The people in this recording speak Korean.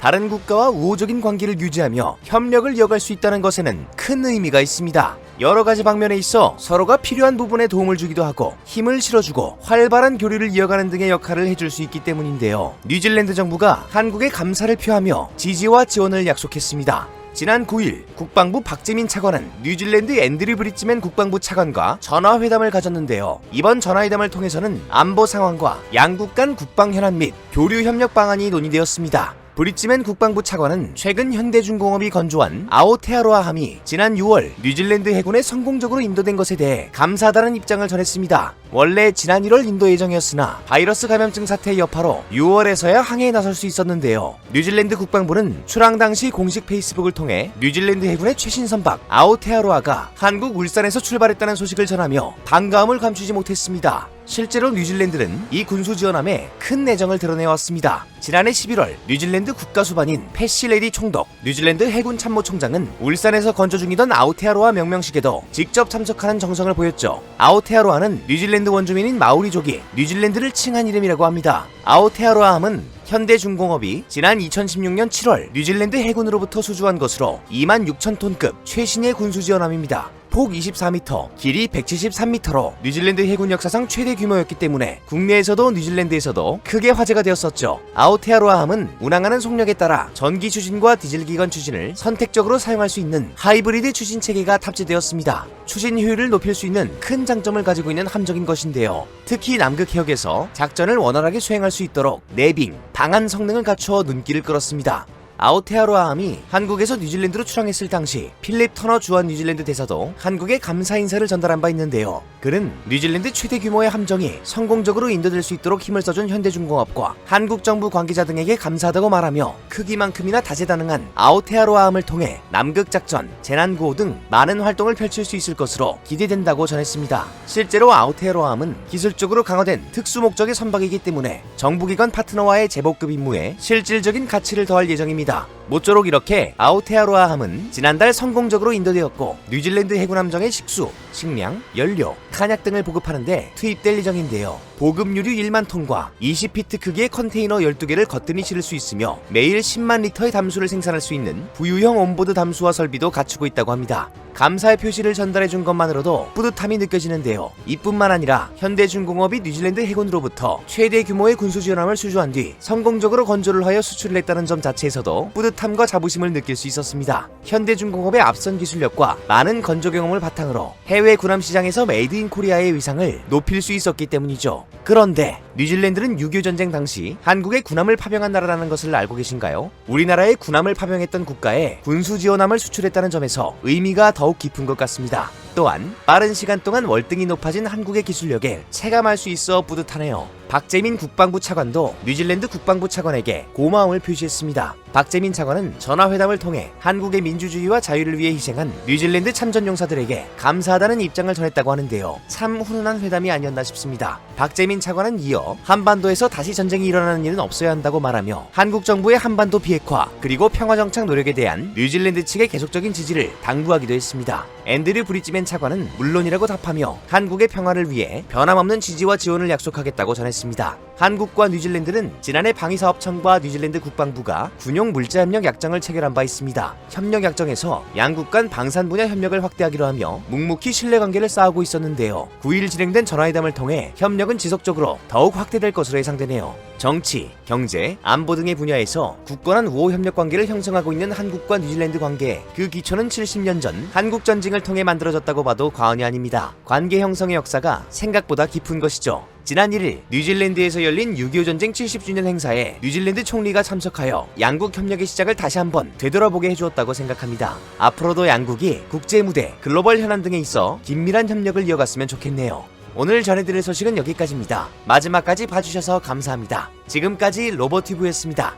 다른 국가와 우호적인 관계를 유지하며 협력을 이어갈 수 있다는 것에는 큰 의미가 있습니다. 여러 가지 방면에 있어 서로가 필요한 부분에 도움을 주기도 하고 힘을 실어주고 활발한 교류를 이어가는 등의 역할을 해줄 수 있기 때문인데요. 뉴질랜드 정부가 한국에 감사를 표하며 지지와 지원을 약속했습니다. 지난 9일 국방부 박재민 차관은 뉴질랜드 앤드류 브리지맨 국방부 차관과 전화회담을 가졌는데요. 이번 전화회담을 통해서는 안보 상황과 양국 간 국방 현안 및 교류 협력 방안이 논의되었습니다. 브리지맨 국방부 차관은 최근 현대중공업이 건조한 아오테아로아함이 지난 6월 뉴질랜드 해군에 성공적으로 인도된 것에 대해 감사하다는 입장을 전했습니다. 원래 지난 1월 인도 예정이었으나 바이러스 감염증 사태의 여파로 6월에서야 항해에 나설 수 있었는데요. 뉴질랜드 국방부는 출항 당시 공식 페이스북을 통해 뉴질랜드 해군의 최신 선박 아오테아로아가 한국 울산에서 출발했다는 소식을 전하며 반가움을 감추지 못했습니다. 실제로 뉴질랜드는 이 군수 지원함에 큰 내정을 드러내왔습니다. 지난해 11월 뉴질랜드 국가수반인 패시레디 총독, 뉴질랜드 해군 참모총장은 울산에서 건조 중이던 아오테아로아 명명식에도 직접 참석하는 정성을 보였죠. 아오테아로아는 뉴질랜드 원주민인 마오리족이 뉴질랜드를 칭한 이름이라고 합니다. 아오테아로아함은 현대중공업이 지난 2016년 7월 뉴질랜드 해군으로부터 수주한 것으로 26,000톤급 최신의 군수지원함입니다. 폭 24m, 길이 173m로 뉴질랜드 해군 역사상 최대 규모였기 때문에 국내에서도 뉴질랜드에서도 크게 화제가 되었었죠. 아오테아로아함은 운항하는 속력에 따라 전기 추진과 디젤 기관 추진을 선택적으로 사용할 수 있는 하이브리드 추진 체계가 탑재되었습니다. 추진 효율을 높일 수 있는 큰 장점을 가지고 있는 함정인 것인데요. 특히 남극 해역에서 작전을 원활하게 수행할 수 있도록 내빙, 방한 성능을 갖추어 눈길을 끌었습니다. 아오테아로아함이 한국에서 뉴질랜드로 출항했을 당시 필립 터너 주한 뉴질랜드 대사도 한국에 감사 인사를 전달한 바 있는데요. 그는 뉴질랜드 최대 규모의 함정이 성공적으로 인도될 수 있도록 힘을 써준 현대중공업과 한국 정부 관계자 등에게 감사하다고 말하며 크기만큼이나 다재다능한 아오테아로아함을 통해 남극작전, 재난구호 등 많은 활동을 펼칠 수 있을 것으로 기대된다고 전했습니다. 실제로 아오테아로아함은 기술적으로 강화된 특수목적의 선박이기 때문에 정부기관 파트너와의 제복급 임무에 실질적인 가치를 더할 예정입니다. 모쪼록 이렇게 아오테아로아함은 지난달 성공적으로 인도되었고 뉴질랜드 해군 함정의 식수, 식량, 연료, 탄약 등을 보급하는데 투입될 예정인데요. 보급유류 1만 톤과 20피트 크기의 컨테이너 12개를 거뜬히 실을 수 있으며 매일 10만 리터의 담수를 생산할 수 있는 부유형 온보드 담수화 설비도 갖추고 있다고 합니다. 감사의 표시를 전달해준 것만으로도 뿌듯함이 느껴지는데요. 이뿐만 아니라 현대중공업이 뉴질랜드 해군으로부터 최대 규모의 군수지원함을 수주한 뒤 성공적으로 건조를 하여 수출을 했다는 점 자체에서도 뿌듯함과 자부심을 느낄 수 있었습니다. 현대중공업의 앞선 기술력과 많은 건조 경험을 바탕으로 해외 군함 시장에서 메이드 인 코리아의 위상을 높일 수 있었기 때문이죠. 그런데 뉴질랜드는 6.25 전쟁 당시 한국에 군함을 파병한 나라라는 것을 알고 계신가요? 우리나라에 군함을 파병했던 국가에 군수지원함을 수출했다는 점에서 의미가 더욱 깊은 것 같습니다. 또한 빠른 시간 동안 월등히 높아진 한국의 기술력에 체감할 수 있어 뿌듯하네요. 박재민 국방부 차관도 뉴질랜드 국방부 차관에게 고마움을 표시했습니다. 박재민 차관은 전화회담을 통해 한국의 민주주의와 자유를 위해 희생한 뉴질랜드 참전용사들에게 감사하다는 입장을 전했다고 하는데요. 참 훈훈한 회담이 아니었나 싶습니다. 박재민 차관은 이어 한반도에서 다시 전쟁이 일어나는 일은 없어야 한다고 말하며 한국 정부의 한반도 비핵화 그리고 평화정착 노력에 대한 뉴질랜드 측의 계속적인 지지를 당부하기도 했습니다. 앤드류 브리지맨 차관은 물론이라고 답하며 한국의 평화를 위해 변함없는 지지와 지원을 약속하겠다고 전했습니다. 한국과 뉴질랜드는 지난해 방위사업청과 뉴질랜드 국방부가 군용 물자협력 약정을 체결한 바 있습니다. 협력 약정에서 양국 간 방산 분야 협력을 확대하기로 하며 묵묵히 신뢰관계를 쌓고 있었는데요. 9일 진행된 전화회담을 통해 협력은 지속적으로 더욱 확대될 것으로 예상되네요. 정치, 경제, 안보 등의 분야에서 굳건한 우호 협력 관계를 형성하고 있는 한국과 뉴질랜드 관계, 그 기초는 70년 전 한국 전쟁을 통해 만들어졌다고 봐도 과언이 아닙니다. 관계 형성의 역사가 생각보다 깊은 것이죠. 지난 1일 뉴질랜드에서 열린 6.25 전쟁 70주년 행사에 뉴질랜드 총리가 참석하여 양국 협력의 시작을 다시 한번 되돌아보게 해주었다고 생각합니다. 앞으로도 양국이 국제무대, 글로벌 현안 등에 있어 긴밀한 협력을 이어갔으면 좋겠네요. 오늘 전해드릴 소식은 여기까지입니다. 마지막까지 봐주셔서 감사합니다. 지금까지 로버튜브였습니다.